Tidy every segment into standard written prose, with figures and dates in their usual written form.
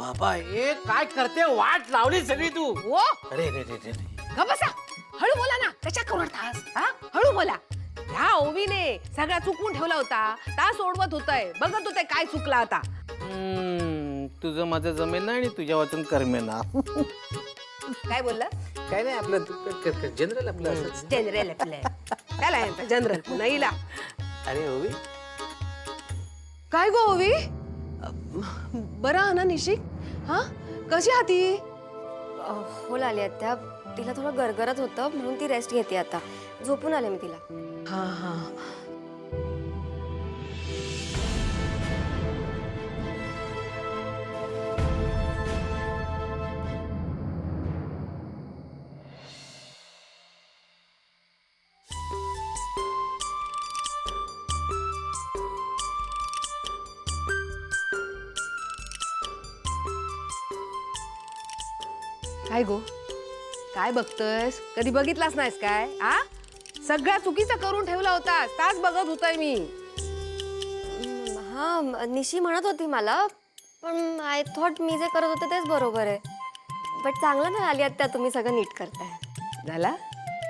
बाबा हे काय करते वाट लावली सगळी तू ओ अरे रे रे रे रे. ग बसा हळू बोला ना त्याच्या कवरतास हा हळू बोला. ह्या ओवीने सगळा चुकवून ठेवला होता तास सोडवत होतय बघत होतय काय चुकला आता. तुझं माझं जमेल ना आणि तुझ्या वाचून करमे ना. काय बोलला काय नाही आपलं जनरल आपलं असंच. जनरल आपलं त्याला जनरल पुन्हा इला. अरे ओवी काय गो ओवी बरं हा ना निशिक हा कशी हाती. हो लाली आत्या तिला थोडं गरगरत होतं म्हणून ती रेस्ट घेते आता. झोपून आले मी तिला. हा हा काय गो काय बघतोयस कधी बघितलास नाहीस काय आ सगळ्या चुकीचा करून ठेवला होतास तास बघत होतय मी. हा निशी म्हणत होती मला पण आय थॉट मी जे करत होते तेच बरोबर आहे. बट चांगलं ना लाली आत्या तुम्ही सगळं नीट करताय. झाला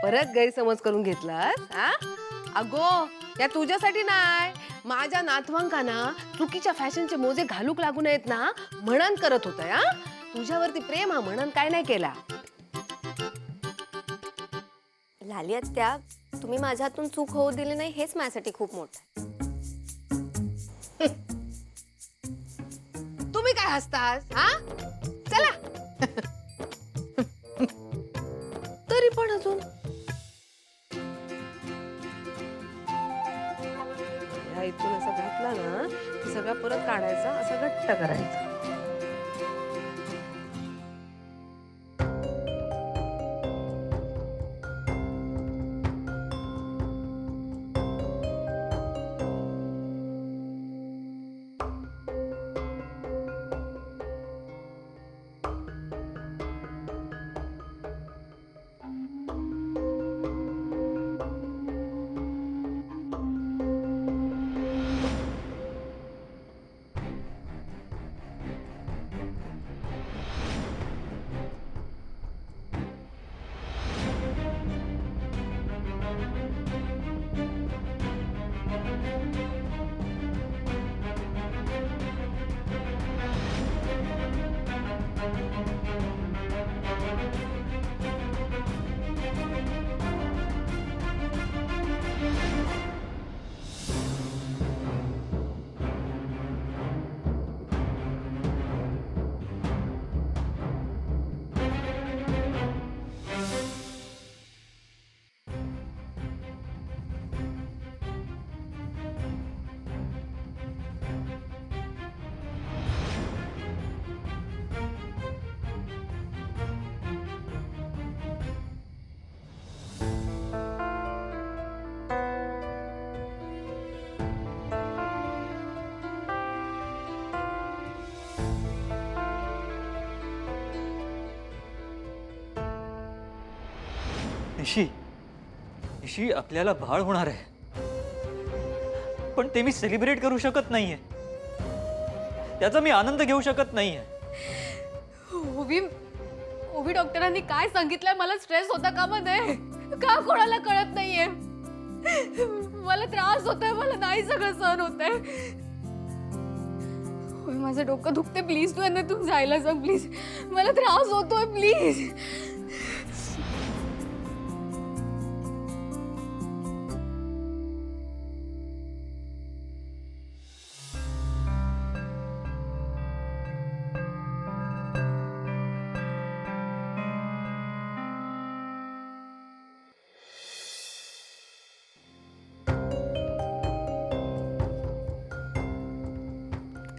परत गैरसमज करून घेतलास हा. अगो या तुझ्यासाठी नाही माझ्या नातवांकांना चुकीच्या फॅशनचे मोजे घालूक लागू नयेत ना म्हणून करत होतय हा. तुझ्यावरती प्रेम हा म्हणून काय नाही केला. लाली आत्या तुम्ही माझ्या हातून चूक होऊ दिली नाही हेच माझ्यासाठी खूप मोठं आहे. तुम्ही काय हसतास हा चला. तरी पण अजून या इथून असं घातला ना की सगळं परत काढायचा असं घट्ट करायचं. निशी निशी आपल्याला बाळ होणार आहे पण ते मी सेलिब्रेट करू शकत नाहीये. त्याचा मी आनंद घेऊ शकत नाहीये. ओवी ओवी डॉक्टरांनी काय सांगितलंय मला स्ट्रेस होता का मध्ये का कोणाला कळत नाहीये. मला त्रास होतोय मला नाही सगळं सहन होतंय. ओवी माझं डोकं दुखते प्लीज तू यांना तू जायला सांग प्लीज मला त्रास होतोय प्लीज.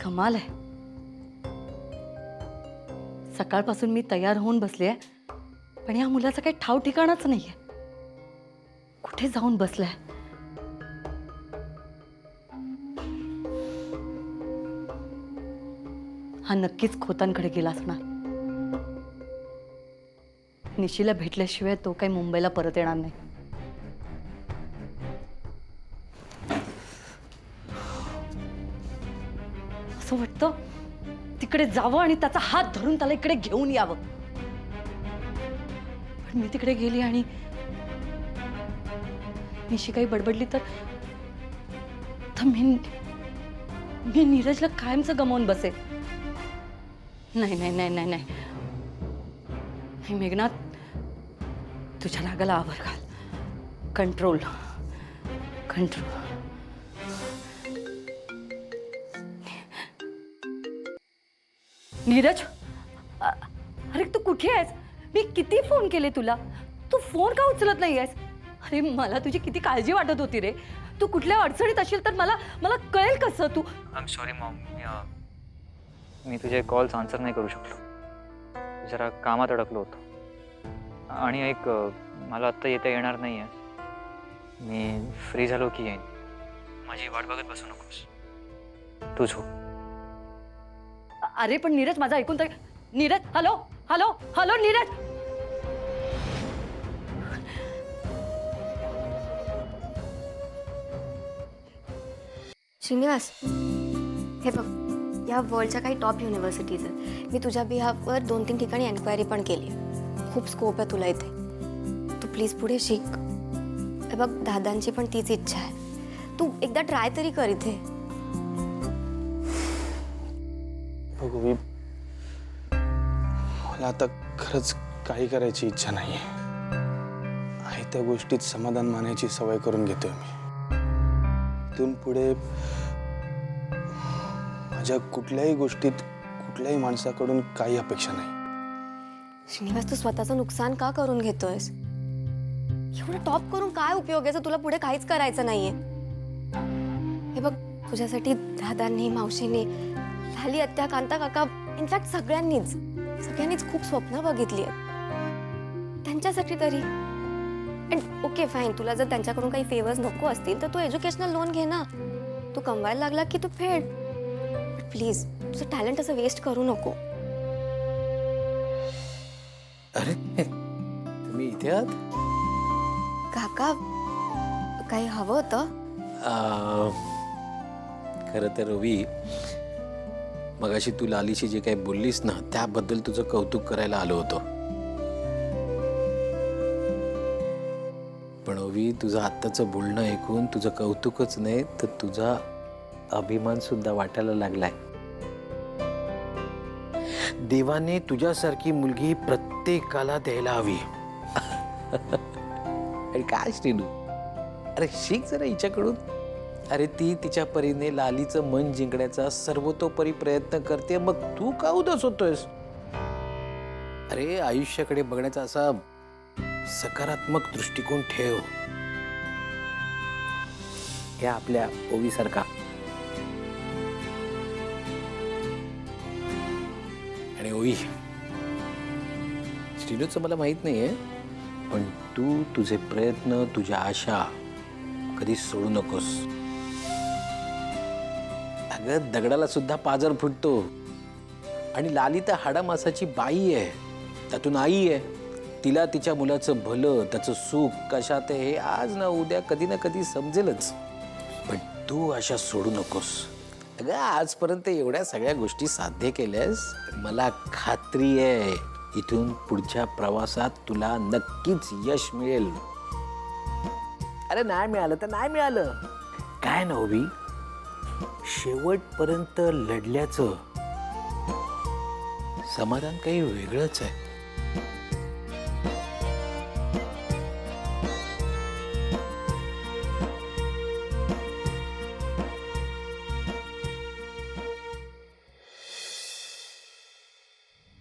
कमाल आहे. सकाळपासून मी तयार होऊन बसले पण या मुलाचा काही ठाव ठिकाणाच नाहीये. कुठे जाऊन बसलाय. हा नक्कीच खोतांकडे गेला असणार. निशीला भेटल्याशिवाय तो काही मुंबईला परत येणार नाही. असं वाटतं ती तिकडे जावं आणि त्याचा हात धरून त्याला इकडे घेऊन यावं. पण मी तिकडे गेली आणि निशी काही बडबडली तर मी नीरजला कायमचं गमावून बसे. नाही नाही नाही नाही नाही नाही मेघनाथ, तुझ्या रागाला आवर घाल. Control control. नीरज, अरे तू कुठे आहेस? मी किती फोन केले तुला, तू फोन का उचलत नाही आहेस? अरे मला तुझी किती काळजी वाटत होती रे. तू कुठल्या अडचणीत असेल तर मला कळेल कसं? तू आय एम सॉरी मॉम, मी तुझे कॉल्स आन्सर नाही करू शकलो. जरा कामात अडकलो होतो. आणि एक मला आत्ता येता येणार नाही आहे. मी फ्री झालो की येईन. माझी वाट बघत बसू नकोस. तू झोप. अरे पण नीरज माझा ऐकून तर. Neeraj, hello hello hello Neeraj. Srinivas, हे बघ, या वर्ल्डच्या काही टॉप युनिव्हर्सिटीज आहेत. मी तुझ्या बिहाफवर 2-3 ठिकाणी एन्क्वायरी पण केली आहे. खूप स्कोप आहे तुला इथे. तू प्लीज पुढे शिक. हे बघ, दादांची पण तीच इच्छा आहे. तू एकदा ट्राय तरी कर इथे. बघू, मला आता खरंच काही करायची इच्छा नाही आहे. त्या गोष्टीत समाधान मानायची सवय करून घेतोय मी. इथून पुढे माझ्या कुठल्याही गोष्टीत कुठल्याही माणसाकडून काही अपेक्षा नाही. श्रीनिवास, तू स्वतःचं नुकसान का करून घेतोयस? एवढं टॉप करून काय उपयोग आहे? तुला पुढे काहीच करायचं नाहीये. हे बघ, तुझ्यासाठी दादांनी, मावशींनी, लाली आत्या, कांता काका, इनफॅक्ट सगळ्यांनीच खूप स्वप्न बघितली आहेत. त्यांच्यासाठी तरी. अँड ओके फाईन, तुला जर त्यांच्याकडून काही फेवर्स नको असतील तर तू एज्युकेशनल लोन घे ना. तू कमवायला लागला की तू फेड. बट प्लीज, तुझं टॅलेंट असं वेस्ट करू नको. अरे तुम्ही इथे आहात? काका, काही हवं होतं? खरं तर रवी, मगाशी तू लालीशी जे काही बोललीस ना, त्याबद्दल तुझं कौतुक करायला आलो होतो. पण रवी, तुझं आत्ताचं बोलणं ऐकून तुझं कौतुकच नाही तर तुझा अभिमान सुद्धा वाटायला लागलाय. देवाने तुझ्यासारखी मुलगी प्रत्येकाला द्यायला हवी. अरे काय श्रीनू, अरे शिक जरा हिच्याकडून. अरे ती तिच्या परीने लालीचं मन जिंकण्याचा सर्वतोपरी प्रयत्न करते, मग तू का उदास होतोयस? अरे आयुष्याकडे बघण्याचा असा सकारात्मक दृष्टिकोन ठेव. या आपल्या ओवी सारखा. आणि ओवी, श्रीनूचं मला माहित नाहीये, पण तू तुझे प्रयत्न, तुझ्या आशा कधी सोडू नकोस. अगं, दगडाला सुद्धा पाजर फुटतो. आणि लाली तर हाडामासाची बाई आहे, त्यातून आई आहे. तिला तिच्या मुलाचं भलं, त्याचं सुख कशात आहे हे आज ना उद्या कधी ना कधी समजेलच. पण तू आशा सोडू नकोस. अगं, आजपर्यंत एवढ्या सगळ्या गोष्टी साध्य केल्यास, मला खात्री आहे इथून पुढच्या प्रवासात तुला नक्कीच यश मिळेल. अरे नाही मिळालं तर नाही मिळालं, काय ना ओवी, शेवटपर्यंत लढल्याचं समाधान काही वेगळंच आहे.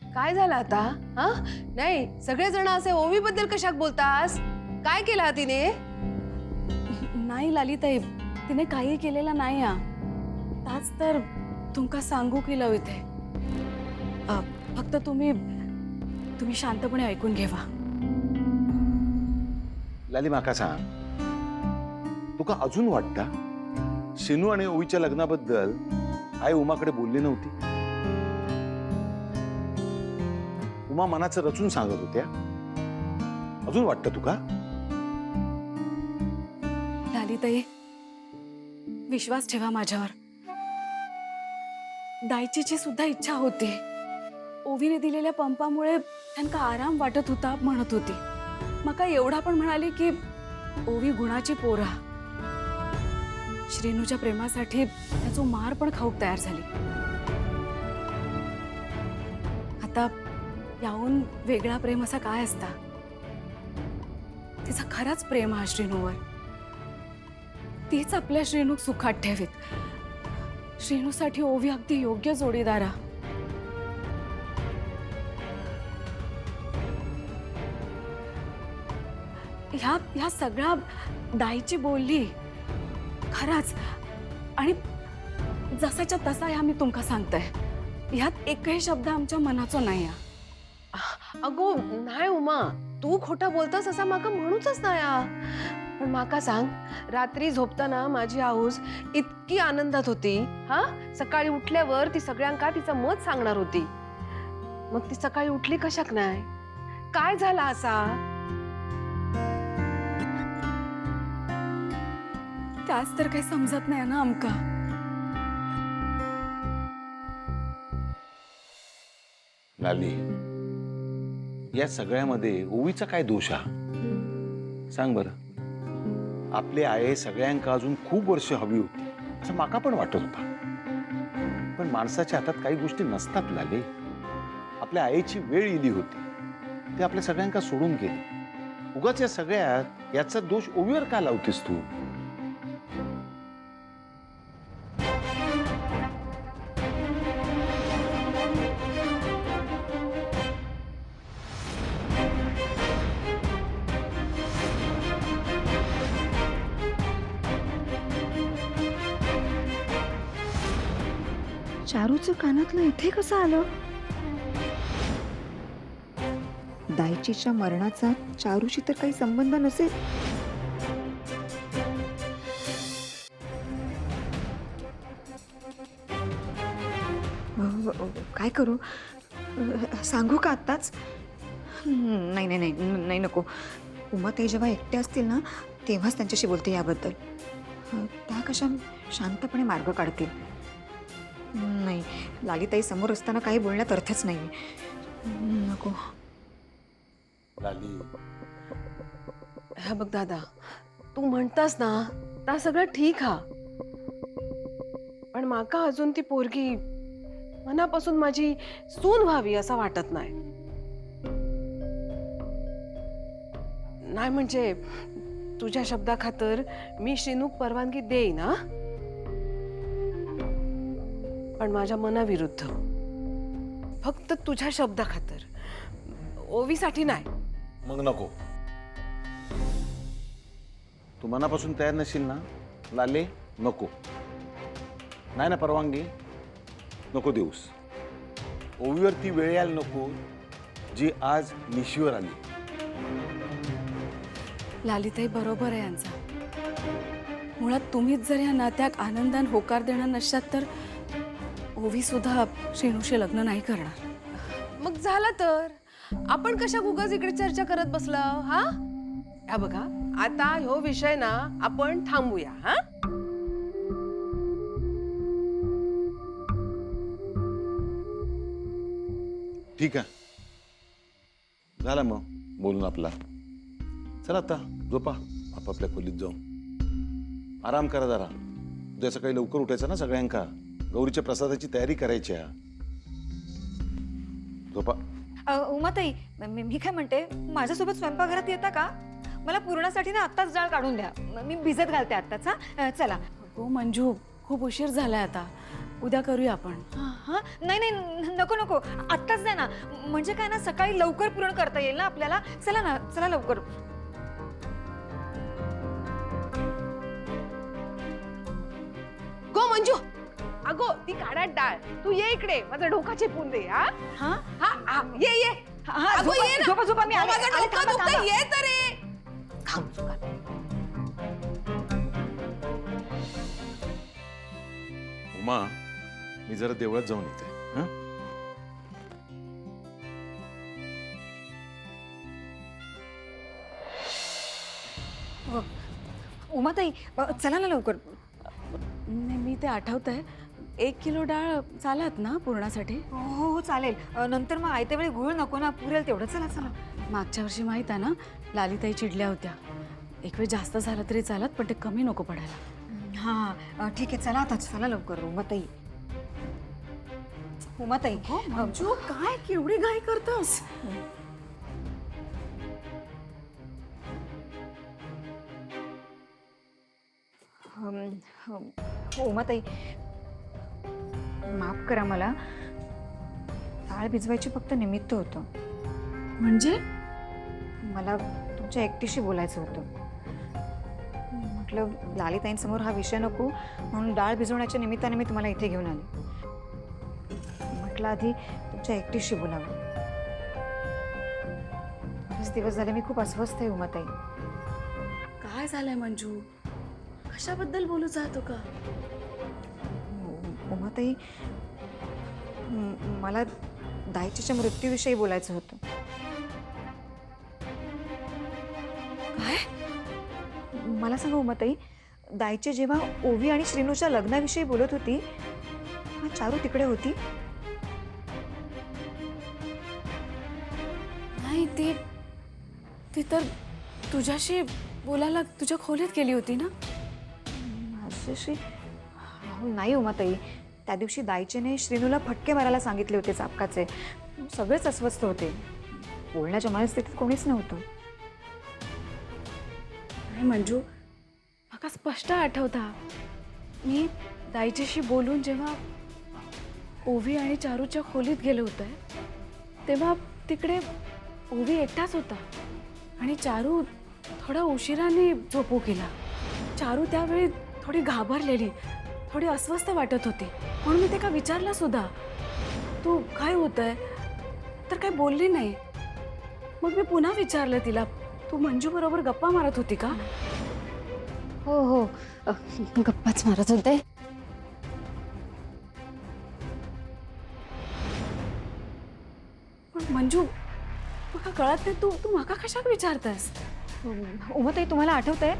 काय झालं आता? हा, नाही, सगळेजण असे ओवी बद्दल कशाक बोलतास? काय केलं हा तिने? नाही लालिताई, तिने काही केलेलं नाही. ताच तर तुमका सांगू केलं इथे. फक्त तुम्ही शांतपणे ऐकून घेवा. लाली, माका सांग, तुका अजून वाटता शिनू आणि ओवीच्या लग्नाबद्दल आई उमाकडे बोलली नव्हती? उमा मनाचं रचून सांगत होत्या. अजून वाटतं तुका? लालिताई, विश्वास ठेवा माझ्यावर. दायचीची सुद्धा इच्छा होती. ओवीने दिलेल्या पंपामुळे त्यांना आराम वाटत होता म्हणत होती. मका एवढा पण म्हणाली की ओवी गुणाची पोरा. श्रीनूच्या प्रेमासाठी त्याचो मार पण खाऊक तयार झाली. आता याहून वेगळा प्रेम असा काय असता. तिचा खराच प्रेम हा श्रीनूवर. तीच आपल्या श्रीनूक सुखात ठेवीत. श्रीनूसाठी ओवी अगदी योग्य जोडीदारा. ह्या सगळ्या दाईची बोलली खराच. आणि जसाच्या तसा ह्या मी तुमका सांगताय. ह्यात एकही शब्द आमच्या मनाचो नाही. अगो नाही उमा, तू खोटा बोलतस असा माका म्हणूच नाही. पण माका सांग, रात्री झोपताना माझी आऊस इतकी आनंदात होती. हा, सकाळी उठल्यावर ती सगळ्यांका तिचं मत सांगणार होती. मग ती सकाळी उठली कशाक नाही? काय झाला असा? त्याच तर काही समजत नाही ना आमका. लाली, या सगळ्यामध्ये ओवीचा काय दोष हा? सांग बरं. आपले आई सगळ्यांका अजून खूप वर्ष हवी होती असं माका पण वाटत होता. पण माणसाच्या हातात काही गोष्टी नसतात लाले. आपल्या आईची वेळ इली होती, ते आपल्या सगळ्यांका सोडून गेली. उगाच या सगळ्यात याचा दोष ओवीवर का लावतेस तू? चारूचं कानातलं इथे कसं आलं? दायचीच्या मरणाचा चारूशी तर काही संबंध नसेल. काय करू? सांगू का आत्ताच? नाही नाही नाही नाही नको. उमाताई जेव्हा एकट्या असतील ना तेव्हाच त्यांच्याशी बोलते याबद्दल. त्या कशा शांतपणे मार्ग काढतील. नाही, लालीताई समोर असताना काही बोलण्यात अर्थच नाही. नको. लाली, हा बघ दादा, तू म्हणतास ना ता सगळं ठीक हा. पण माका अजून ती पोरगी मनापासून माझी सून व्हावी असं वाटत नाही. नाही म्हणजे तुझ्या शब्दा खातर मी श्रीनूक परवानगी देईन ना, पण माझ्या मनाविरुद्ध. फक्त तुझ्या शब्दा खातर, ओवीसाठी नाही. मग नको. तू मनापासून तयार नशील ना लाले, नको. नाही ना परवानगी, नको देऊस. ओवीवर ती वेळ यायला नको जी आज निशीवर आली. लालीताई बरोबर आहे यांचा. मुळात तुम्हीच जर या नात्याक आनंदान होकार देणार नसतात तर ओवी सुद्धा श्रीनूशी लग्न नाही करणार. मग झालं तर आपण कशा उगाच इकडे चर्चा करत बसला. हा, या बघा, आता ह्यो विषय ना आपण थांबूया. हा, ठीक आहे, झाला मग बोलून आपला. चला आता झोपा आपापल्या खोलीत जाऊन. आराम करा जरा. उद्या सकाळी लवकर उठायचं ना सगळ्यांका. गौरीच्या प्रसादाची तयारी करायची आहे. झोपा. उमाताई, मी काय म्हणते, माझ्यासोबत स्वयंपाकघरात येता का? मला पूर्णासाठी ना आत्ताच डाळ काढून द्या. मी भिजत घालते आत्ताच. हा, चला. हो मंजू, खूप उशीर झालाय आता. उद्या करूया आपण. हा, नाही नाही नको नको, आत्ताच द्या ना. म्हणजे काय ना, सकाळी लवकर पूर्ण करता येईल ना आपल्याला. चला ना, चला लवकर. गो मंजू, अगो ती काढा डाळ. तू ये इकडे, माझा डोका चेपून दे. हा हा हा हा, ये ये. हा, अगो ये ना. झोपा झोपा, मी आले. माझं आले, डोकं थांबा, दुखतंय, थांबा. ये तर रे. थांब चुका. उमा, मी जरा देवळात जाऊन येते. हं? उमाताई, चला ना लवकर. नाही, मी ते आठवत आहे. 1 किलो डाळ चालत ना पूर्णासाठी? हो हो चालेल. नंतर मग आयत्या वेळी गुळ नको ना, पुरेल तेवढं. चला चला. मागच्या वर्षी माहीत आहे ना, लालीताई चिडल्या होत्या. एक वेळ जास्त झालं तरी चालत, पण ते कमी नको पडायला. हां ठीक आहे. चला आता, चला लवकर. उमाताई, उमाताई. हो मंजू, काय केवढी घाई करतोस? हो उमाताई, माफ करा, मला डाळ भिजवायची फक्त निमित्त होतं. म्हणजे मला तुमच्या एकटीशी बोलायचं होतं. म्हटलं लालीताईंसमोर हा विषय नको, म्हणून डाळ भिजवण्याच्या निमित्ताने मी तुम्हाला इथे घेऊन आले. म्हटलं आधी तुमच्या एकटीशी बोलावं. बरेच दिवस झाले मी खूप अस्वस्थ आहे उमाताई. काय झालंय मंजू? कशाबद्दल बोलू जातो का? उमाताई, मला दायचीच्या मृत्यूविषयी बोलायचं होतं. काय? मला सांगा उमाताई, दायचे जेव्हा ओवी आणि श्रीनूच्या लग्नाविषयी बोलत होती, तेव्हा चारू तिकडे होती? नाही, ती तर तुझ्याशी बोलायला तुझ्या खोलीत गेली होती ना? माझ्याशी? नाही उमाताई, त्या दिवशी दायचेने श्रीनूला फटके मारायला सांगितले होते चापकाचे. सगळेच अस्वस्थ होते. बोलण्याच्या मनस्थितीत कोणीच नव्हतं. नाही मंजू, मला स्पष्ट आठवता, मी दाईच्याशी बोलून जेव्हा ओवी आणि चारूच्या खोलीत गेलो होते, तेव्हा तिकडे ओवी एकटाच होता आणि चारू थोडा उशिराने झोपू गेला. चारू त्यावेळी थोडी घाबरलेली, थोडी अस्वस्थ वाटत होती, म्हणून मी ते का विचारलं सुद्धा, तू काय होतंय? तर काय बोलली नाही. मग मी पुन्हा विचारलं तिला, तू मंजू बरोबर गप्पा मारत होती का? हो हो, गप्पाच मारत होते. पण मंजू, मला कळत नाही, तू माका कशाक विचारतेस? उमाताई, तुम्हाला आठवतंय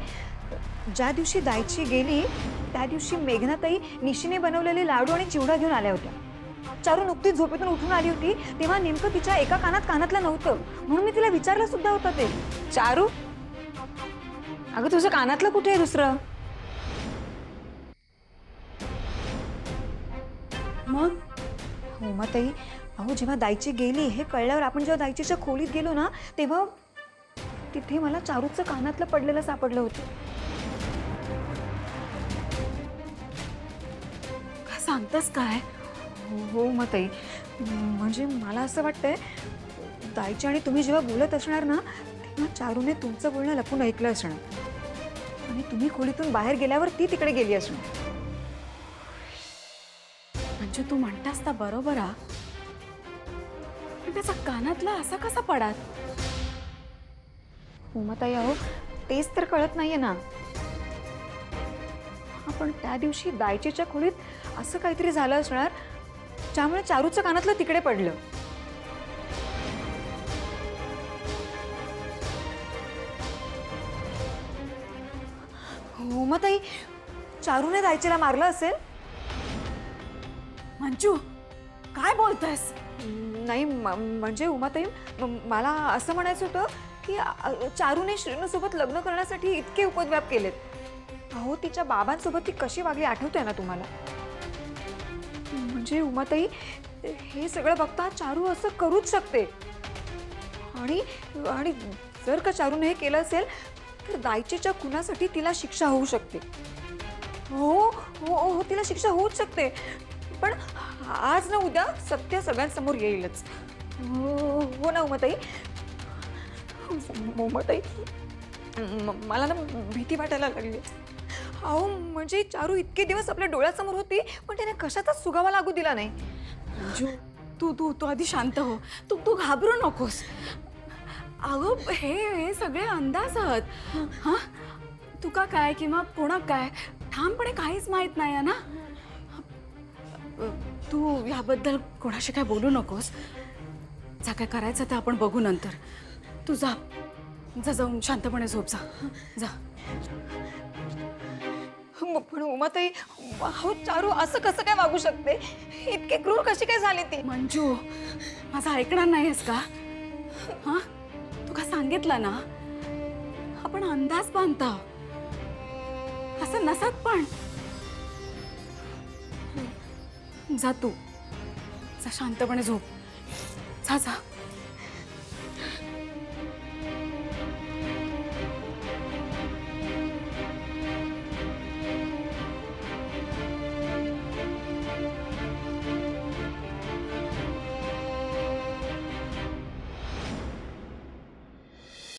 ज्या दिवशी दायची गेली त्या दिवशी मेघनाताई निशीने बनवलेले लाडू आणि चिवडा घेऊन आल्या होत्या. चारू नुकतीच झोपेतून उठून आली होती, तेव्हा नेमकं तिच्या एका कानातलं नव्हतं, म्हणून मी तिला विचारलं सुद्धा होतं ते. चारू, अगं तुझं कानातलं कुठे आहे दुसरं? मग उमाताई, अहो जेव्हा दायची गेली हे कळल्यावर आपण जेव्हा दायचीच्या खोलीत गेलो ना, तेव्हा तिथे मला चारूचं कानातलं पडलेलं सापडलं होतं. काय सांगतेस काय? हो उमाताई, म्हणजे मला असं वाटतंय दायची आणि तुम्ही जेव्हा बोलत असणार ना, तेव्हा चारूने तुमचं बोलणं लपून ऐकलं असणार आणि तुम्ही खोलीतून बाहेर गेल्यावर ती तिकडे गेली असणार. म्हणजे तू म्हणतास तर बरोबर आ, पण त्याचा कानातला असा कसा पडात? उमाताई, अहो तेच तर कळत नाहीये ना. आपण त्या दिवशी दायचीच्या खोलीत असं काहीतरी झालं असणार ज्यामुळे चारूचं कानातलं तिकडे पडलं. उमाताई, चारूने दायचीला मारलं असेल? मंजू, काय बोलतेस? नाही म्हणजे उमाताई, मला असं म्हणायचं होतं की चारूने श्रीनूसोबत लग्न करण्यासाठी इतके उपद्व्याप केलेत. अहो तिच्या बाबांसोबत ती कशी वागली आठवतंय ना तुम्हाला? म्हणजे उमाताई, हे सगळं बघता चारू असं करूच शकते. आणि आणि जर का चारूने हे केलं असेल तर दायचीच्या खुनासाठी तिला शिक्षा होऊ शकते. हो हो हो, तिला शिक्षा होऊच शकते. पण आज ना उद्या सत्य सगळ्यांसमोर येईलच. हो ना उमाताई? उमाताई, मला ना भीती वाटायला लागली. अहो म्हणजे चारू इतके दिवस आपल्या डोळ्यासमोर होती, पण त्याने कशाचाच सुगावा लागू दिला नाही. मंजू, तू आधी शांत हो. तू घाबरू नकोस. अगं हे सगळे अंदाज आहेत. हां, तुका काय किंवा कोणाक काय ठामपणे काहीच माहीत नाही आहे ना. तू याबद्दल कोणाशी काय बोलू नकोस. जा, काय करायचं ते आपण बघू नंतर. तू जा जाऊन शांतपणे झोप. जा. पण उमाताई, हो चारू असं कसं काय वागू शकते? इतकी क्रूर कशी काय झाली ती? मंजू, माझं ऐकणार नाहीयेस का? हा, तुका सांगितलं ना, आपण अंदाज बांधतो, असं नसत. पण जा तू, जा शांतपणे झोप, जा जा.